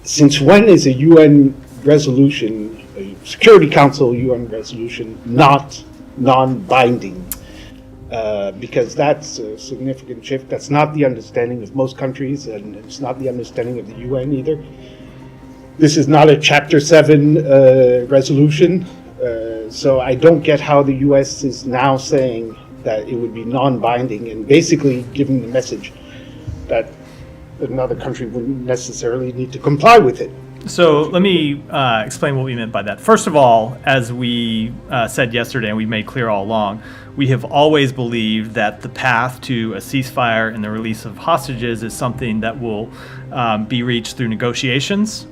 since when is a UN resolution, a Security Council UN resolution, not non-binding? Because that's a significant shift. That's not the understanding of most countries, and it's not the understanding of the UN either. This is not a Chapter 7 resolution, so I don't get how the US is now saying that it would be non-binding and basically giving the message that another country wouldn't necessarily need to comply with it. So let me explain what we meant by that. First of all, as we said yesterday, and we made clear all along, we have always believed that the path to a ceasefire and the release of hostages is something that will be reached through negotiations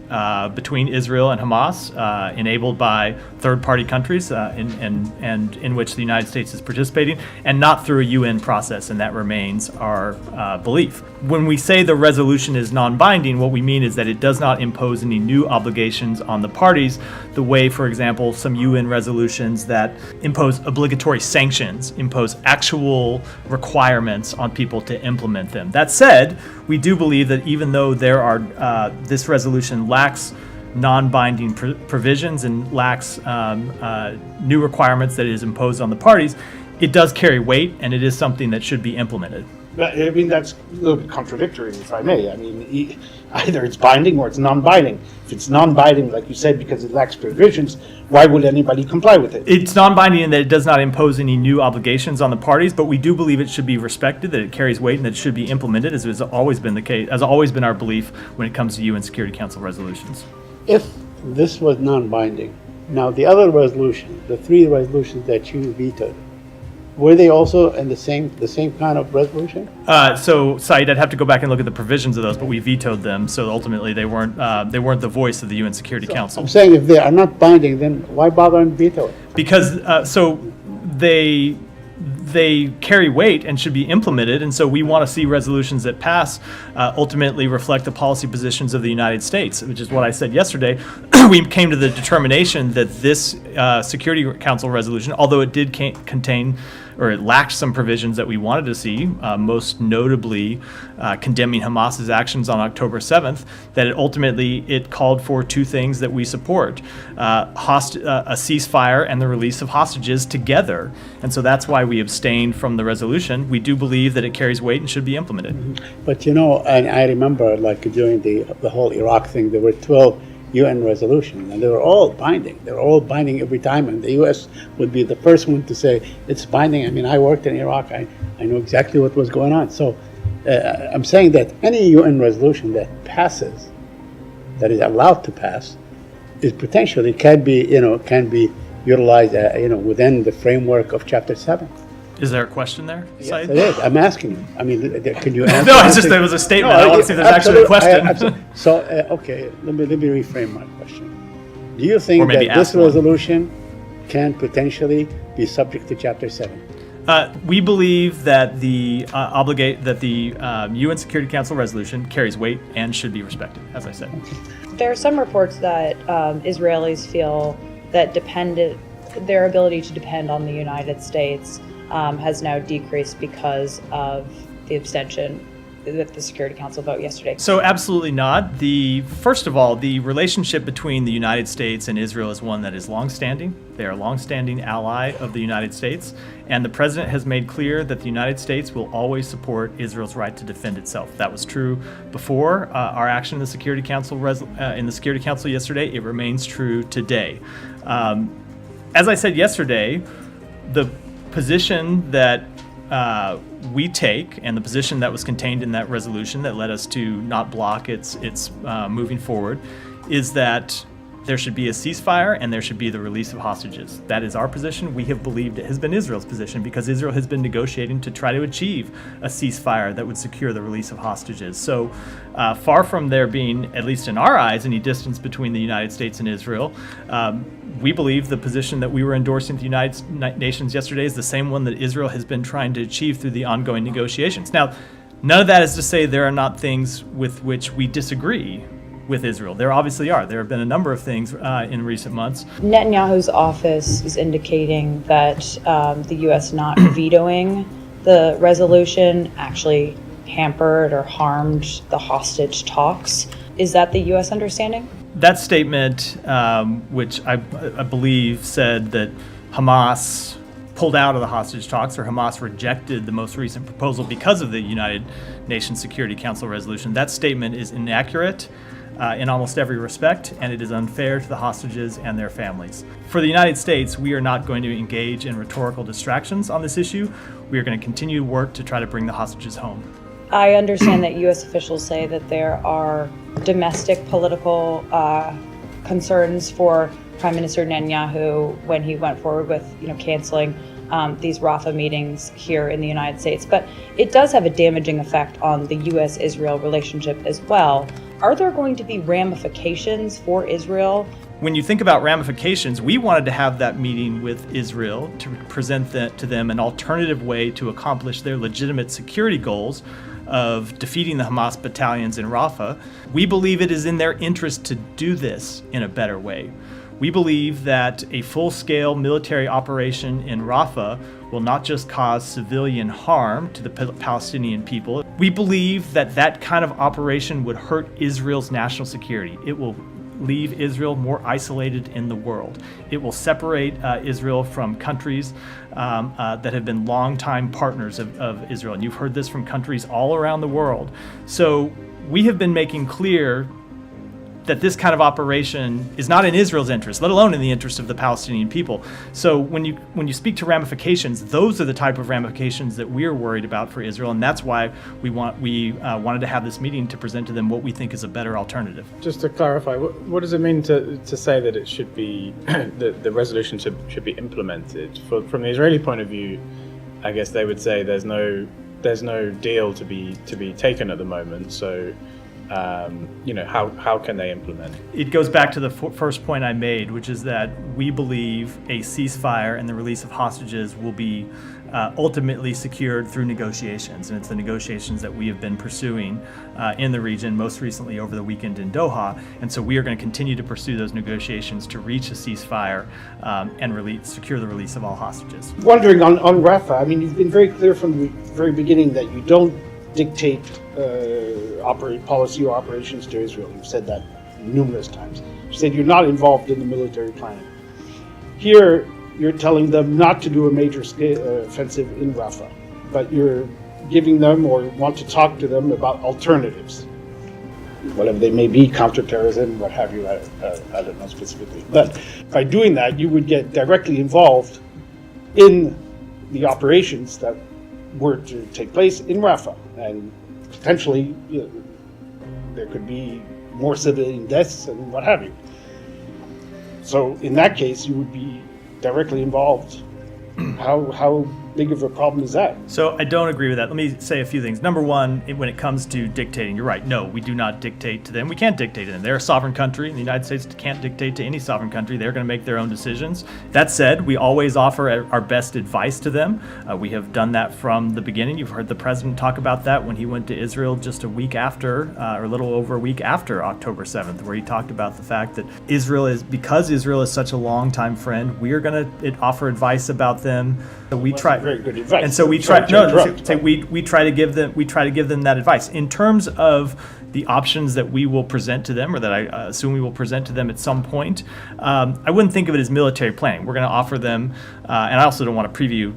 between Israel and Hamas, enabled by third-party countries and in which the United States is participating, and not through a UN process, and that remains our belief. When we say the resolution is non-binding, what we mean is that it does not impose any new obligations on the parties, the way, for example, some UN resolutions that impose obligatory sanctions, impose actual requirements on people to implement them. That said, we do believe that even though there are this resolution lacks non-binding provisions and lacks new requirements that it is imposed on the parties, it does carry weight, and it is something that should be implemented. I mean, that's a little bit contradictory, if I may. I mean, either it's binding or it's non-binding. If it's non-binding, like you said, because it lacks provisions, why would anybody comply with it? It's non-binding in that it does not impose any new obligations on the parties, but we do believe it should be respected, that it carries weight, and that it should be implemented, as has always been the case, has always been our belief when it comes to UN Security Council resolutions. If this was non-binding, now the other resolution, the 3 resolutions that you vetoed, were they also in the same kind of resolution? So, Saeed, I'd have to go back and look at the provisions of those, but we vetoed them. So ultimately, they weren't the voice of the UN Security Council. I'm saying if they are not binding, then why bother and veto it? Because they carry weight and should be implemented, and so we want to see resolutions that pass ultimately reflect the policy positions of the United States, which is what I said yesterday. We came to the determination that this Security Council resolution, although it did contain, or it lacked some provisions that we wanted to see, most notably condemning Hamas's actions on October 7th, that it called for 2 things that we support, a ceasefire and the release of hostages together. And so that's why we abstained from the resolution. We do believe that it carries weight and should be implemented. Mm-hmm. But and I remember like during the whole Iraq thing, there were 12 UN resolutions, and they were all binding. They were all binding every time, and the U.S. would be the first one to say it's binding. I mean, I worked in Iraq. I know exactly what was going on. So I'm saying that any UN resolution that passes, that is allowed to pass, is potentially can be utilized within the framework of Chapter 7. Is there a question there, Saeed? Yes, it is. I'm asking you. I mean, can you answer? No, it's just there was a statement. I want to see if there's actually a question. So, okay, let me reframe my question. Do you think that this resolution can potentially be subject to Chapter 7? We believe that the UN Security Council resolution carries weight and should be respected, as I said. There are some reports that Israelis feel that their ability to depend on the United States has now decreased because of the abstention at the Security Council vote yesterday. So absolutely not. First of all, the relationship between the United States and Israel is one that is longstanding. They are a longstanding ally of the United States, and the president has made clear that the United States will always support Israel's right to defend itself. That was true before our action in the Security Council yesterday. It remains true today. As I said yesterday, the position that we take, and the position that was contained in that resolution that led us to not block its moving forward, is that there should be a ceasefire and there should be the release of hostages. That is our position. We have believed it has been Israel's position, because Israel has been negotiating to try to achieve a ceasefire that would secure the release of hostages. So far from there being, at least in our eyes, any distance between the United States and Israel, we believe the position that we were endorsing at the United Nations yesterday is the same one that Israel has been trying to achieve through the ongoing negotiations. Now, none of that is to say there are not things with which we disagree with Israel. There obviously are. There have been a number of things in recent months. Netanyahu's office is indicating that the U.S. not vetoing the resolution actually hampered or harmed the hostage talks. Is that the U.S. understanding? That statement, which I believe said that Hamas pulled out of the hostage talks, or Hamas rejected the most recent proposal because of the United Nations Security Council resolution, that statement is inaccurate in almost every respect, and it is unfair to the hostages and their families. For the United States, we are not going to engage in rhetorical distractions on this issue. We are going to continue to work to try to bring the hostages home. I understand that U.S. officials say that there are domestic political concerns for Prime Minister Netanyahu when he went forward with, canceling these Rafah meetings here in the United States. But it does have a damaging effect on the U.S.-Israel relationship as well. Are there going to be ramifications for Israel? When you think about ramifications, we wanted to have that meeting with Israel to present to them an alternative way to accomplish their legitimate security goals of defeating the Hamas battalions in Rafah. We believe it is in their interest to do this in a better way. We believe that a full-scale military operation in Rafah will not just cause civilian harm to the Palestinian people. We believe that that kind of operation would hurt Israel's national security. It will leave Israel more isolated in the world. It will separate Israel from countries that have been longtime partners of Israel. And you've heard this from countries all around the world. So we have been making clear that this kind of operation is not in Israel's interest, let alone in the interest of the Palestinian people. So when you speak to ramifications, those are the type of ramifications that we're worried about for Israel, and that's why we wanted to have this meeting to present to them what we think is a better alternative. Just to clarify, what does it mean to say that it should be the resolution should be implemented? From the Israeli point of view, I guess they would say there's no deal to be taken at the moment. So. How can they implement? It goes back to the first point I made, which is that we believe a ceasefire and the release of hostages will be ultimately secured through negotiations. And it's the negotiations that we have been pursuing in the region, most recently over the weekend in Doha. And so we are going to continue to pursue those negotiations to reach a ceasefire and secure the release of all hostages. Wondering on Rafah, I mean, you've been very clear from the very beginning that you don't dictate policy or operations to Israel. You've said that numerous times. You said you're not involved in the military planning. Here, you're telling them not to do a major offensive in Rafah, but you're giving them or want to talk to them about alternatives, whatever they may be, counterterrorism, what have you, I don't know specifically. But by doing that, you would get directly involved in the operations that were to take place in Rafah, and potentially there could be more civilian deaths and what have you. So in that case, you would be directly involved. How big of a problem is that? So I don't agree with that. Let me say a few things. Number one, when it comes to dictating, you're right. No, we do not dictate to them. We can't dictate to them. They're a sovereign country, and the United States can't dictate to any sovereign country. They're going to make their own decisions. That said, we always offer our best advice to them. We have done that from the beginning. You've heard the president talk about that when he went to Israel just a week after, or a little over a week after October 7th, where he talked about the fact that because Israel is such a longtime friend, we are going to offer advice about them. So we try. Very good advice. And so we try. We try to give them that advice in terms of the options that we will present to them, or that I assume we will present to them at some point. I wouldn't think of it as military planning. We're going to offer them, and I also don't want to preview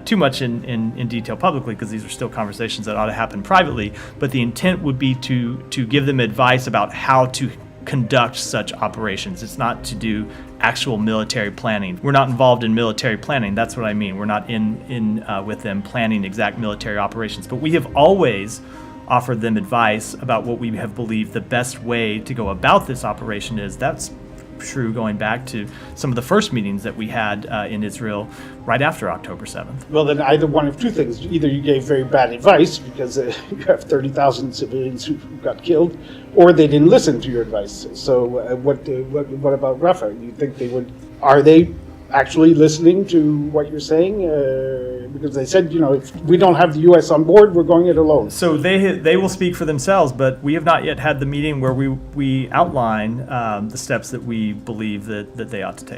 too much in detail publicly, because these are still conversations that ought to happen privately. But the intent would be to give them advice about how to conduct such operations. It's not to do actual military planning. We're not involved in military planning. That's what I mean. We're not in with them planning exact military operations. But we have always offered them advice about what we have believed the best way to go about this operation is. That's true going back to some of the first meetings that we had in Israel right after October 7th. Well, then either one of two things. Either you gave very bad advice because you have 30,000 civilians who got killed, or they didn't listen to your advice. So what about Rafah? You think they would? Are they actually listening to what you're saying? Because they said, if we don't have the U.S. on board, we're going it alone. So they will speak for themselves, but we have not yet had the meeting where we outline the steps that we believe that they ought to take.